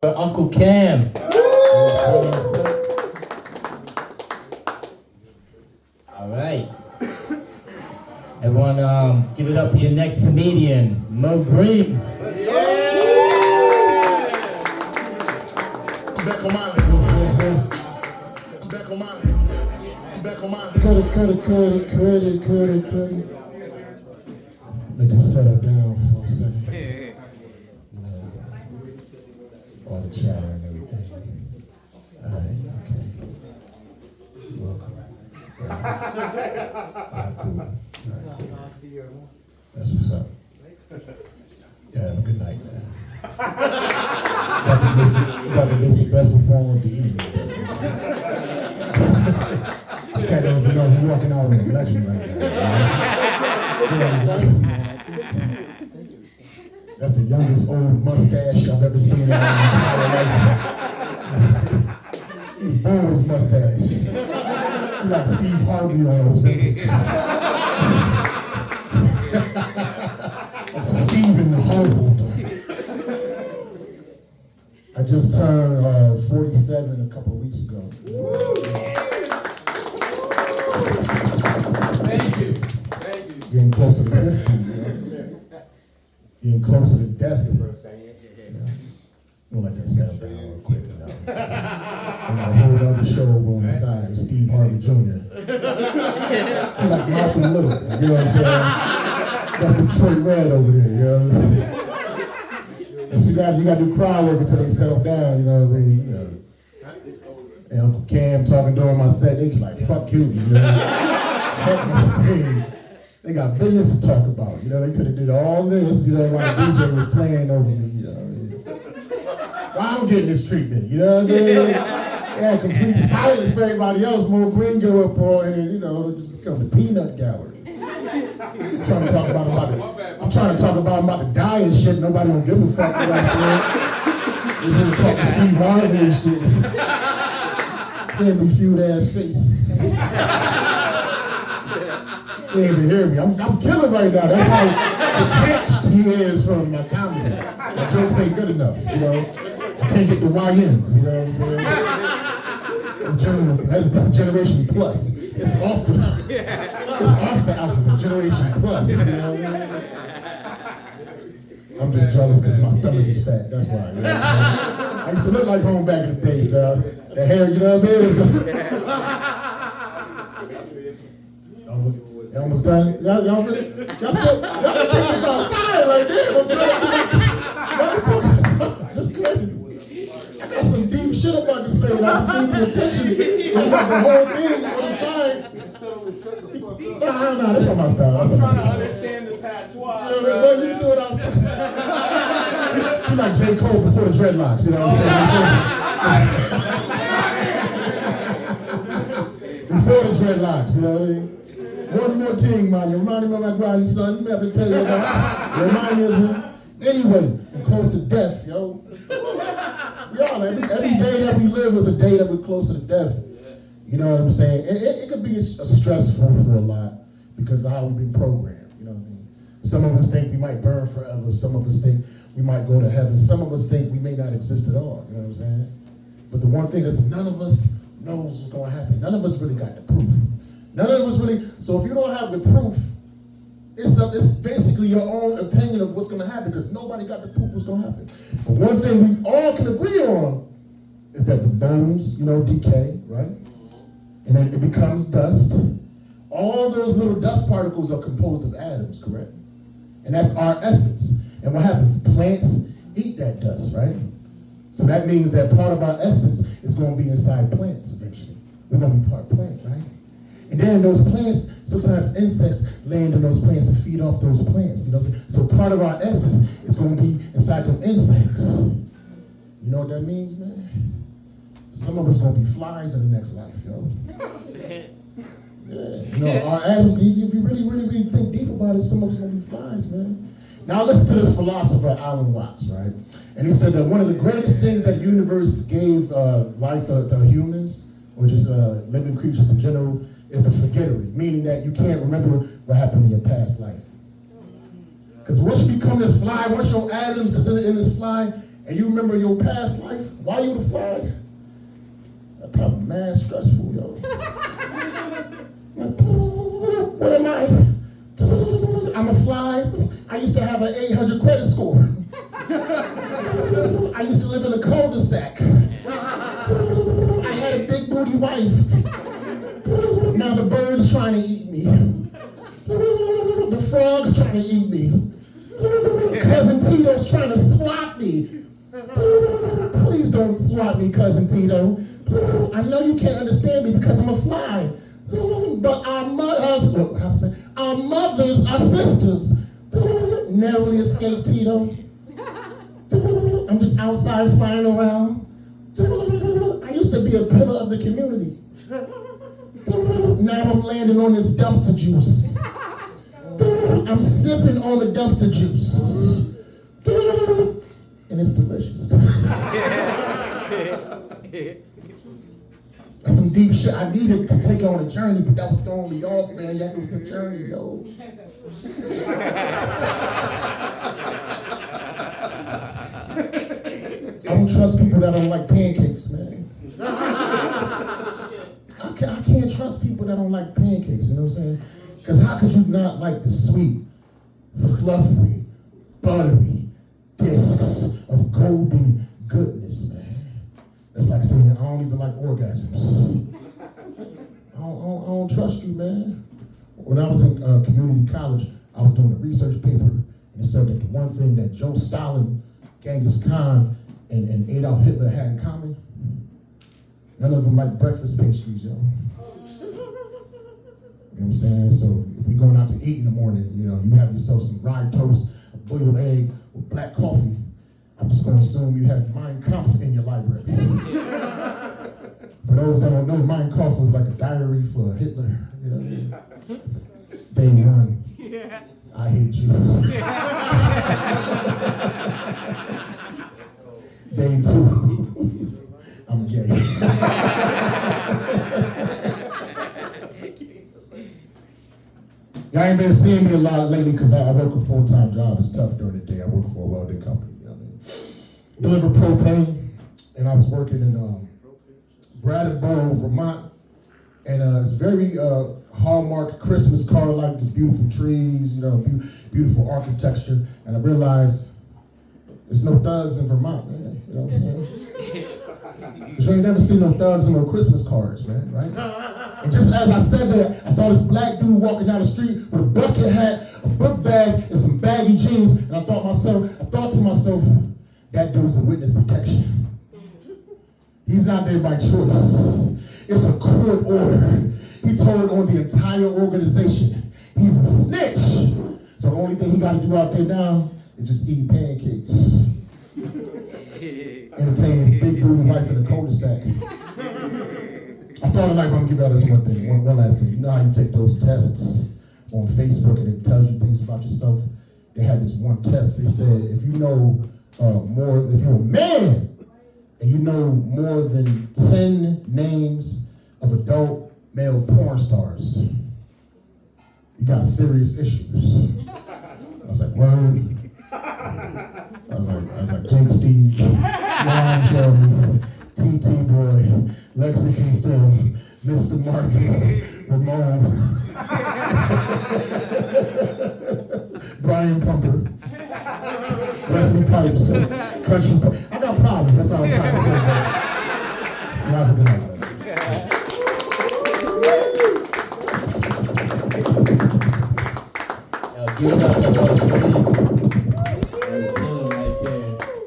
Uncle Cam. All right. Everyone, give it up for your next comedian, Mo Green. I'm back on mine. I'm back on mine. I'm back on mine. Cut it. Let this settle down for a second. You know, all the chatter and everything. All right, okay. You're welcome. All right, cool. All right. That's what's up. Yeah, have a good night, man. About to miss the best performer of the evening. This cat don't even know he's walking out with a legend right now. That's the youngest old mustache I've ever seen in my entire life. He was born with his mustache. He's like Steve Harvey or something. Stephen Harvey. I just turned 47 a couple of weeks ago. Thank you. Getting closer to 50, you know? Getting closer to death. We'll let that settle down real quick. You know? And a whole other show over on the side, Steve Harvey Jr. He's like Malcolm Little, you know what I'm saying? That's Detroit Red over there, you know what I'm saying? And so you got to do crowd work until they settle down, you know what I mean? You know. And Uncle Cam talking during my set, they like, fuck you, you know? Fuck me. They got business to talk about, you know? They could have did all this, you know, while the DJ was playing over me, you know what I mean? Why I'm getting this treatment, you know what I mean? They had complete silence for everybody else. Mo Green go up on and, you know, it just become the peanut gallery. I'm trying to talk about the die and shit. Nobody don't give a fuck what I said. Just want to talk to Steve Harvey and shit. Family Feud ass face. They ain't even hear me. I'm killing right now. That's how detached he is from my comedy. My jokes ain't good enough, you know. I can't get the YNs, you know what I'm saying? That's Generation Plus. It's off the alphabet, Generation Plus, you know what I mean? I'm just jealous because my stomach is fat, that's why. You know what I'm saying? I used to look like home back in the days, dog. The hair, you know what I mean? Y'all almost done? Y'all gonna take this outside like that? Y'all can talk that's crazy. I got some deep shit about to say, and I just need the attention. I got the whole thing on the side. No, that's not my style. I'm trying to understand the patois. You know, well, you can do it outside. You like J. Cole before the dreadlocks, you know what I'm saying? Before the dreadlocks, you know what I mean? One more thing, man. You remind me of my grandson. You have to tell you about it. Remind me of him. Anyway, I'm close to death, yo. Y'all, every day that we live is a day that we're closer to death. You know what I'm saying? It could be stressful for a lot because of how we've been programmed. You know what I mean? Some of us think we might burn forever. Some of us think we might go to heaven. Some of us think we may not exist at all. You know what I'm saying? But the one thing is none of us knows what's going to happen. None of us really got the proof. None of us really. So if you don't have the proof, it's basically your own opinion of what's going to happen because nobody got the proof what's going to happen. But one thing we all can agree on is that the bones, you know, decay, right? And then it becomes dust. All those little dust particles are composed of atoms, correct? And that's our essence. And what happens? Plants eat that dust, right? So that means that part of our essence is going to be inside plants eventually. We're going to be part plant, right? And then those plants, sometimes insects land in those plants and feed off those plants. You know what I'm saying? So part of our essence is going to be inside them insects. You know what that means, man? Some of us going to be flies in the next life, yo. Yeah. You know, our atoms, if you really think deep about it, some of us going to be flies, man. Now listen to this philosopher, Alan Watts, right? And he said that one of the greatest things that the universe gave life to humans, or just living creatures in general, is the forgettery, meaning that you can't remember what happened in your past life. Because once you become this fly, once your atoms is in this fly, and you remember your past life while you were flying, that's probably mad stressful, yo. Like, what am I? I'm a fly. I used to have an 800 credit score. I used to live in a cul-de-sac. I had a big booty wife. Now the bird's trying to eat me. The frog's trying to eat me. Cousin Tito's trying to swat me. Please don't swat me, Cousin Tito. I know you can't understand me because I'm a fly. But our mothers are sisters. Narrowly escaped, Tito. I'm just outside flying around. I used to be a pillar of the community. Now I'm landing on this dumpster juice. I'm sipping on the dumpster juice. And it's delicious. That's some deep shit. I needed to take on a journey, but that was throwing me off, man. Yeah, it was a journey, yo. I don't trust people that don't like pancakes, man. I can't trust people that don't like pancakes, you know what I'm saying? Because how could you not like the sweet, fluffy, buttery discs of golden goodness, man? It's like saying, I don't even like orgasms. I don't trust you, man. When I was in community college, I was doing a research paper, and it said that the one thing that Joe Stalin, Genghis Khan, and Adolf Hitler had in common, none of them like breakfast pastries, yo. You know what I'm saying? So if we going out to eat in the morning, you know, you have yourself some rye toast, a boiled egg with black coffee. I'm just gonna assume you have Mein Kampf in your library. For those that don't know, Mein Kampf was like a diary for Hitler. You know? Day one, I hate Jews. Day two, I'm gay. Y'all ain't been seeing me a lot lately because I work a full-time job. It's tough during the day. I work for a welding company. You know what I mean? Deliver propane, and I was working in Brattleboro, Vermont, and it's very hallmark Christmas car-like. There's beautiful trees, you know, beautiful architecture, and I realized there's no thugs in Vermont, man. You know what I'm saying? Because you ain't never seen no thugs on no Christmas cards, man, right? And just as I said that, I saw this black dude walking down the street with a bucket hat, a book bag, and some baggy jeans, and I thought to myself, that dude's a witness protection. He's not there by choice. It's a court order. He told on the entire organization. He's a snitch. So the only thing he got to do out there now is just eat pancakes. Entertain his big booty wife in the cul-de-sac. I saw the light, but I'm gonna give y'all this one thing, one last thing. You know how you take those tests on Facebook and it tells you things about yourself? They had this one test. They said if you know if you're a man and you know more than 10 names of adult male porn stars, you got serious issues. I was like, word. I was like, Jake Steve, Ron Jeremy, TT Boy, Lexington Still, Mr. Marcus, Ramon, Brian Pumper, Wesley Pipes, Country Pipes. I got problems, that's all I'm trying to say. You have a good night. Now give it up for Mo Green.